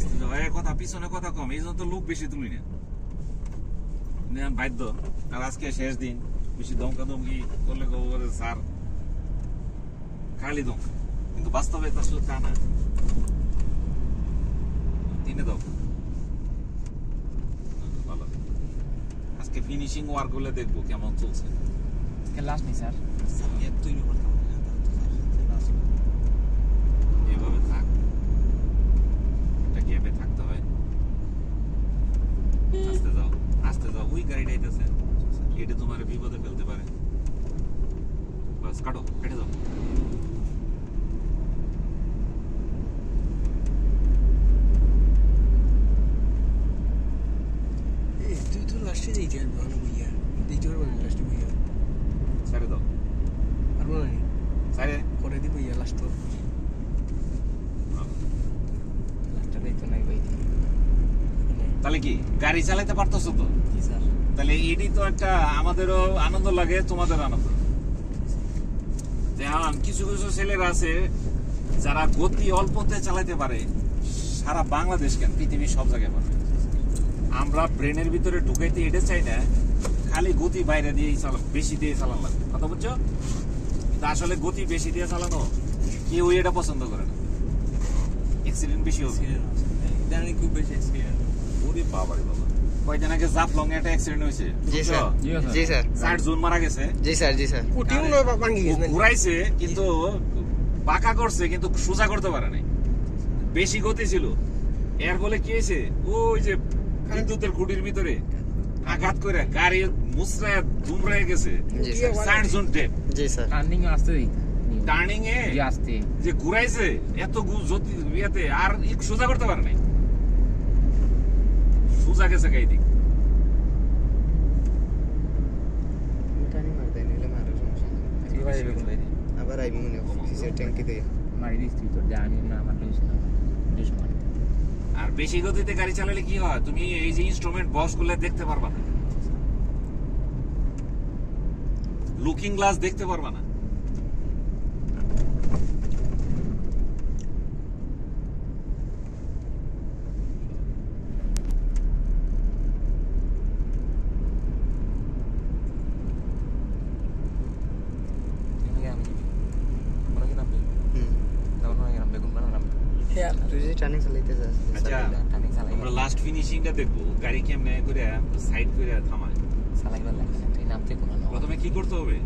আস্তে যাও, কথা পিছনে কথা কম, এই জন্য তো লোক বেশি তুলি না বাধ্য। আর আজকে শেষ দিন, বেশি দমকি করলে স্যার খালি দম, কিন্তু বাস্তবে তো আসলে তা না। তিনে দাও ভালো। আজকে ফিনিশিং ওয়ার্ক গুলো দেখবো কেমন চলছে। লাস্ট নেই স্যার, তৈরি করতাম এভাবে থাক, এটা গ্যাপে থাকতে হয়। আস্তে যাও, আস্তে যাও, ওই গাড়িটা আইতেছে, এটা তোমার বিপদে ফেলতে পারে। বাস কাটো, কেটে যাও। তুই তো লাস্টে যাই যান ভালো বইয়া দ্বিতীয় মানে লাস্টে বইয়া ছেড়ে দাও, আর বলো না ছেড়ে করে দিব ইয়া লাস্ট তো লাস্টটা দেখতে নাই ভাই। তাহলে কি গাড়ি চালাতে পারতেছো তো? জি স্যার। তাহলে এটি তো একটা আমাদেরও আনন্দ লাগে, তোমাদের আনন্দ। যেমন কিছু কিছু ছেলেরা আছে যারা গতি অল্পতে চালাতে পারে, সারা বাংলাদেশ কেন পৃথিবীর সব জায়গায় পারে। আমরা ব্রেনের ভিতরে ঢুকাইতে এটা চাই না, খালি গতি বাইরে দিয়ে বেশি দিয়ে চালানো লাগবে, কথা বুঝছো? কিন্তু আসলে গতি বেশি দিয়ে চালানো কেউ এটা পছন্দ করে না, অ্যাক্সিডেন্ট বেশি হবে। ইদানিং খুব বেশি এক্সপিরিয়েন্স। ওরে বাবা রে বাবা, কয়দিন আগে জাফলং একটা অ্যাক্সিডেন্ট হয়েছে। জি স্যার, জি স্যার, 60 জন মারা গেছে। জি স্যার, জি স্যার। কুটিও না ভাঙি গেছে ঘুরাইছে কিন্তু বাঁকা করছে, কিন্তু সোজা করতে পারে নাই, বেশি গতি ছিল। এর ফলে কি হয়েছে, ওই যে বিদ্যুতের খুঁটির ভিতরে আঘাত করে গাড়ি মুচড়ায় দুমড়ায় গেছে। জি স্যার, 60 জন ডেড। জি স্যার। টার্নিং আসতে দিই, টার্নিং এ আসতে যে ঘুরাইছে এত ইয়েতে আর সোজা করতে পারে নাই, সোজা গেছে গাড়ি দিক। টানি মার দেয় নিলে মারার সমস্যা নেই। এবার এরকম ভাই আবার আইবি মনে সিসের ট্যাঙ্কি দিয়ে মারি দিস তুই, তোর জানি না আমার দুশ্মন। আর বেশি গতিতে গাড়ি চালালে কি হয়, তুমি এই যে ইনস্ট্রুমেন্ট বক্স গুলো দেখতে পারবা না, লুকিং গ্লাস দেখতে পারবা না। হ্যাঁ তুই যে টার্নিং চালাইতে যাস আচ্ছা, আমরা লাস্ট ফিনিশিংটা দেখবো, গাড়ি কেমনে করে সাইড করে থামায়। চালাইবার লাগে না, তুই নামতে কোনো প্রথমে কি করতে হবে?